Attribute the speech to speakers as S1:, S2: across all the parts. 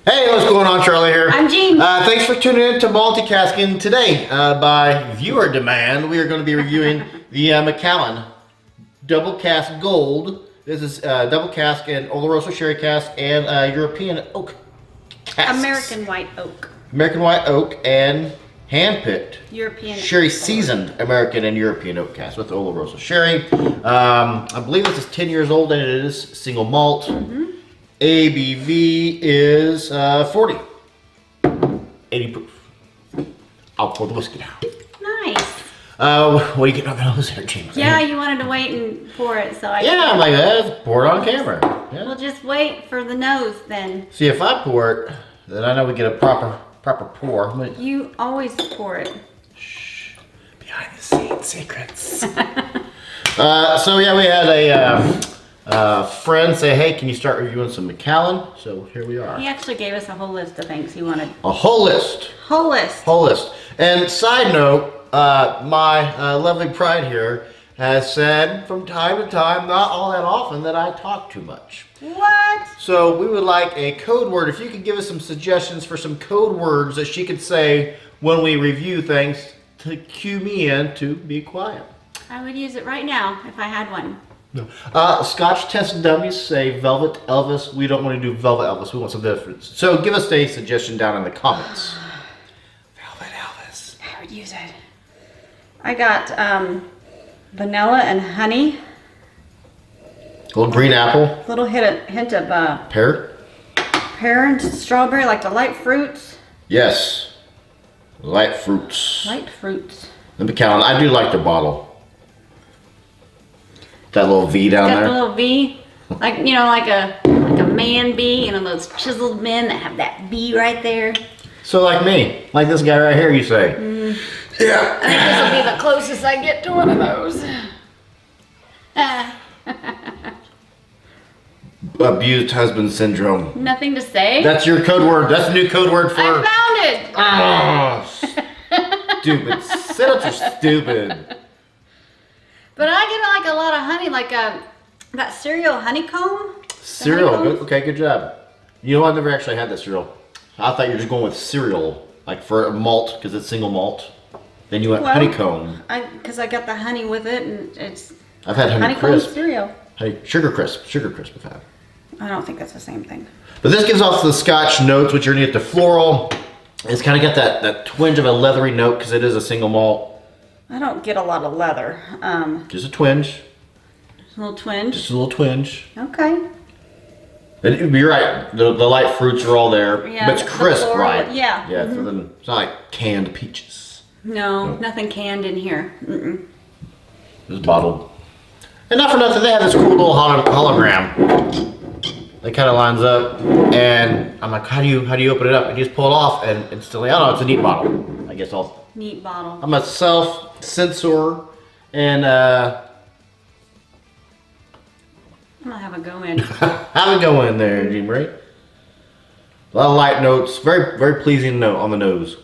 S1: Hey, what's going on? Charlie here.
S2: I'm Jean.
S1: Thanks for tuning in to Multicasking today. By viewer demand, we are going to be reviewing the Macallan Double Cask Gold. This is Double Cask and Oloroso Sherry Cask and European Oak Casks.
S2: American White Oak.
S1: American White Oak and hand-picked
S2: European
S1: Sherry seasoned American and European Oak Cask with Oloroso Sherry. I believe this is 10 years old and it is single malt. ABV is 40. 80 proof. I'll pour the whiskey now.
S2: Nice.
S1: What are you getting on the nose here, James?
S2: Yeah, you wanted to wait and pour it, so I.
S1: Yeah, I'm like, let's pour it on camera. Yeah.
S2: We'll just wait for the nose then.
S1: See, if I pour it, then I know we get a proper pour. But
S2: You always pour it.
S1: shh, behind the scenes secrets. So yeah, we had a friend say, hey, can you start reviewing some Macallan? So here we are.
S2: He actually gave us a whole list of things he wanted.
S1: A whole list.
S2: Whole list.
S1: Whole list. And side note, my lovely bride here has said from time to time, not all that often, that I talk too much.
S2: What?
S1: So we would like a code word. If you could give us some suggestions for some code words that she could say when we review things to cue me in to be quiet.
S2: I would use it right now if I had one.
S1: No. Scotch test dummies say Velvet Elvis. We don't want to do Velvet Elvis. We want something different. So give us a suggestion down in the comments. Velvet Elvis.
S2: I would use it. I got vanilla and honey.
S1: A little green apple.
S2: Little hint of
S1: Pear.
S2: pear and strawberry, like the light fruits.
S1: Yes. Light fruits.
S2: Light fruits.
S1: The Macallan. I do like the bottle. That little V down
S2: Got
S1: there.
S2: the little V, like like a man V, those chiseled men that have that V right there.
S1: So like me, like this guy right here, you say. Yeah.
S2: I think this will be the closest I get to one of those.
S1: Abused husband syndrome.
S2: Nothing to say.
S1: That's your code word. That's the new code word for.
S2: I found it.
S1: Oh, stupid. Sit-ups are stupid.
S2: But I get like a lot of honey, like that cereal honeycomb.
S1: Cereal.
S2: honeycomb?
S1: Good, okay, good job. You know, I've never actually had that cereal. I thought you were just going with cereal, like for a malt, because it's single malt. Then you went honeycomb.
S2: Because I got the honey with it, and it's
S1: I've had honey
S2: honeycomb
S1: crisp.
S2: cereal.
S1: Honey, sugar crisp I've had.
S2: I don't think that's the same thing.
S1: But this gives off the Scotch notes, which are near the floral. It's kind of got that twinge of a leathery note because it is a single malt.
S2: I don't get a lot of leather.
S1: Just a twinge.
S2: A little twinge.
S1: Just a little twinge.
S2: Okay.
S1: And you're right. The light fruits are all there.
S2: Yeah,
S1: But it's crisp,
S2: floral,
S1: right?
S2: yeah.
S1: Yeah. So then it's not like canned peaches.
S2: No, nothing canned in here. Mm-mm.
S1: It's bottled. And not for nothing, they have this cool little hologram. That kind of lines up, and I'm like, how do you open it up? And you just pull it off, and instantly, I don't know, it's a neat bottle. I guess
S2: Neat bottle.
S1: I'm a self-censor, and I'm
S2: gonna have a go in.
S1: have a go in there, Jim, right? A lot of light notes, very, very pleasing note on the nose.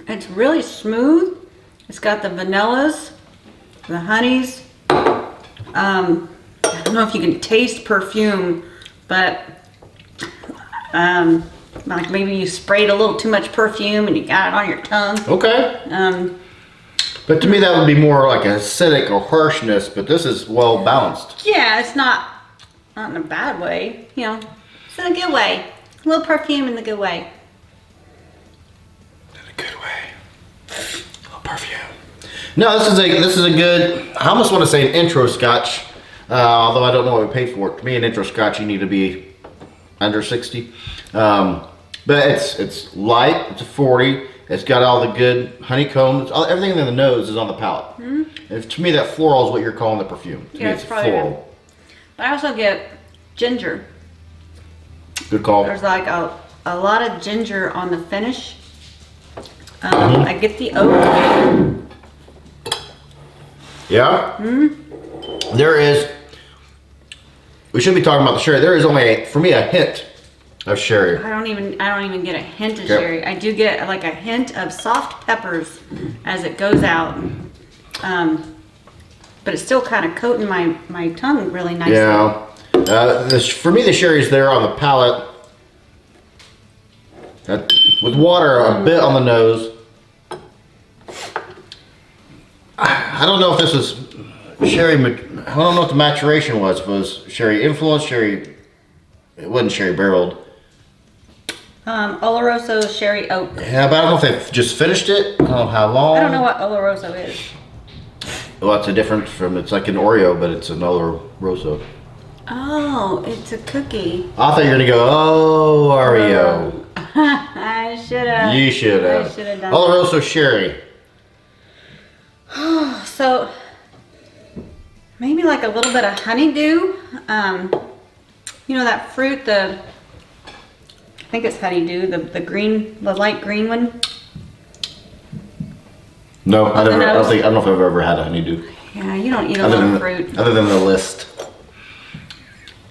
S2: It's really smooth. It's got the vanillas, the honeys. I don't know if you can taste perfume, but like maybe you sprayed a little too much perfume and you got it on your tongue.
S1: Okay. But to me, that would be more like acidic or harshness, but this is well balanced.
S2: Yeah, it's not in a bad way. It's in a good way. A little perfume in the good way.
S1: In a good way. A little perfume. No, this is a good, I almost want to say an intro Scotch, although I don't know what we paid for it. To me, an intro Scotch, you need to be under 60. But it's light, it's a 40. It's got all the good honeycomb. Everything in the nose is on the palate. And to me, that floral is what you're calling the perfume. To me, it's floral.
S2: Good. But I also get ginger.
S1: Good call.
S2: There's like a lot of ginger on the finish. I get the oak.
S1: Yeah? There is, we shouldn't be talking about the sherry. There is only, for me, a hint of sherry.
S2: I don't even get a hint of sherry. I do get like a hint of soft peppers as it goes out. But it's still kind of coating my tongue really nicely.
S1: Yeah. For me, the sherry's there on the palate. With water a bit on the nose. I don't know if this is sherry. I don't know what the maturation was. If it was sherry influenced, sherry. It wasn't sherry barreled.
S2: Oloroso sherry oak.
S1: Yeah, but I don't know if they've just finished it. I don't know how long.
S2: I don't know what Oloroso is.
S1: Well, it's a different from. It's like an Oreo, but it's an Oloroso.
S2: Oh, it's a cookie.
S1: I thought you were gonna go, oh, Oreo.
S2: I should have.
S1: You should have.
S2: I should have done
S1: Oloroso sherry.
S2: So maybe like a little bit of honeydew. You know that fruit, I think it's honeydew, the green, the light green one.
S1: No, I don't know if I've ever had a honeydew.
S2: Yeah, you don't eat a lot of fruit.
S1: Other than the list.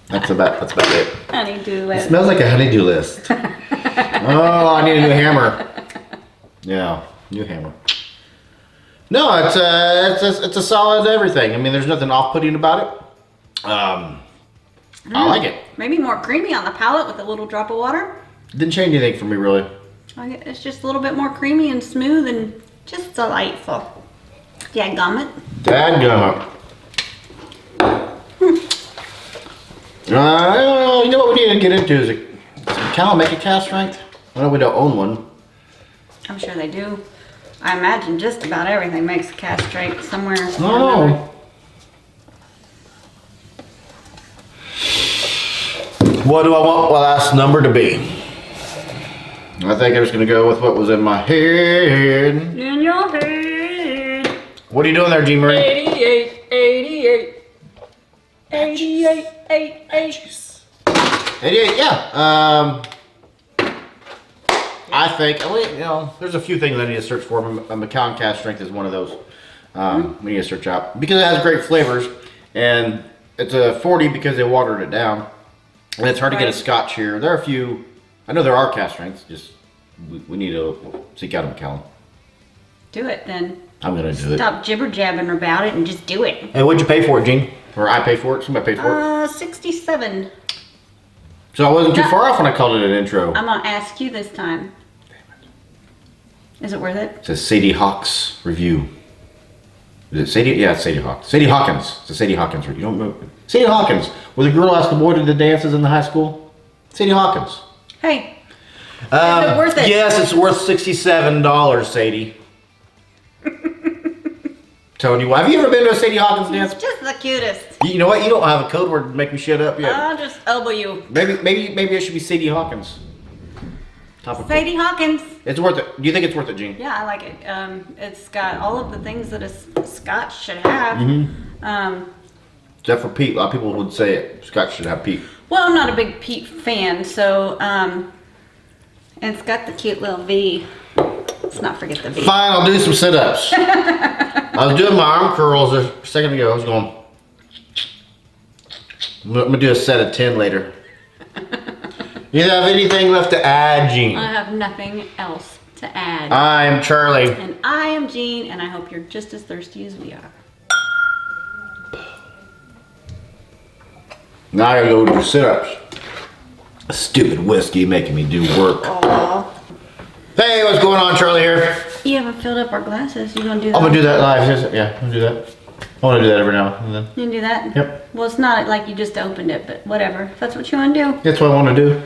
S1: That's about it.
S2: Honeydew
S1: It
S2: list.
S1: smells like a honeydew list. Oh, I need a new hammer. Yeah, new hammer. No, it's a solid everything. I mean, there's nothing off-putting about it. I like it.
S2: Maybe more creamy on the palate with a little drop of water.
S1: Didn't change anything for me, really.
S2: It's just a little bit more creamy and smooth and just delightful. Dadgummit.
S1: Dadgummit. You know what we need to get into is Macallan make a cask strength? I know we don't own one.
S2: I'm sure they do. I imagine just about everything makes a cask strength somewhere.
S1: Oh. What do I want my last number to be? I think I was going to go with what was in my head.
S2: In your head.
S1: What are you doing there, Jean Marie?
S2: 88, 88. 88, 88.
S1: 88, yeah. I think, there's a few things I need to search for. A Macallan cask strength is one of those we need to search out. Because it has great flavors. And it's a 40 because they watered it down. And it's hard to get a Scotch here. There are a few, I know there are cask strengths, just we need to seek out a Macallan.
S2: Do it then.
S1: I'm going to do it.
S2: Stop jibber jabbing about it and just do it.
S1: Hey, what'd you pay for it, Jean? Or I paid for it? Somebody paid for it?
S2: 67.
S1: So I wasn't too far off when I called it an intro.
S2: I'm going to ask you this time. Is it worth it?
S1: It says Sadie Hawk's review. Is it Sadie? Yeah, it's Sadie Hawkins. Sadie Hawkins. It's a Sadie Hawkins review. You don't know. Sadie Hawkins. Where the girl asked the boy to the dances in the high school. Sadie Hawkins.
S2: Hey. Is it worth it?
S1: Yes, it's worth $67, Sadie. Telling you why. Have you ever been to a Sadie Hawkins dance?
S2: It's just the cutest.
S1: You know what? You don't have a code word to make me shut up yet.
S2: I'll just elbow you.
S1: Maybe it should be Sadie Hawkins.
S2: Sadie Hawkins.
S1: It's worth it. Do you think it's worth it, Jean?
S2: Yeah, I like it. It's got all of the things that a Scotch should have.
S1: Except for peat. A lot of people would say it. Scotch should have peat.
S2: Well, I'm not a big peat fan, so it's got the cute little V. Let's not forget the V.
S1: Fine, I'll do some sit-ups. I was doing my arm curls a second ago. I was going. I'm gonna do a set of 10 later. You have anything left to add, Jean?
S2: I have nothing else to add.
S1: I'm Charlie.
S2: And I am Jean, and I hope you're just as thirsty as we are.
S1: Now I gotta go do sit-ups. Stupid whiskey making me do work.
S2: Aww.
S1: Hey, what's going on, Charlie here?
S2: You haven't filled up our glasses. You gonna do that?
S1: I'm gonna do that live. Yeah, I'm gonna do that. I wanna do that every now and then.
S2: You can do that?
S1: Yep.
S2: Well, it's not like you just opened it, but whatever. If that's what you wanna do.
S1: That's what I wanna do.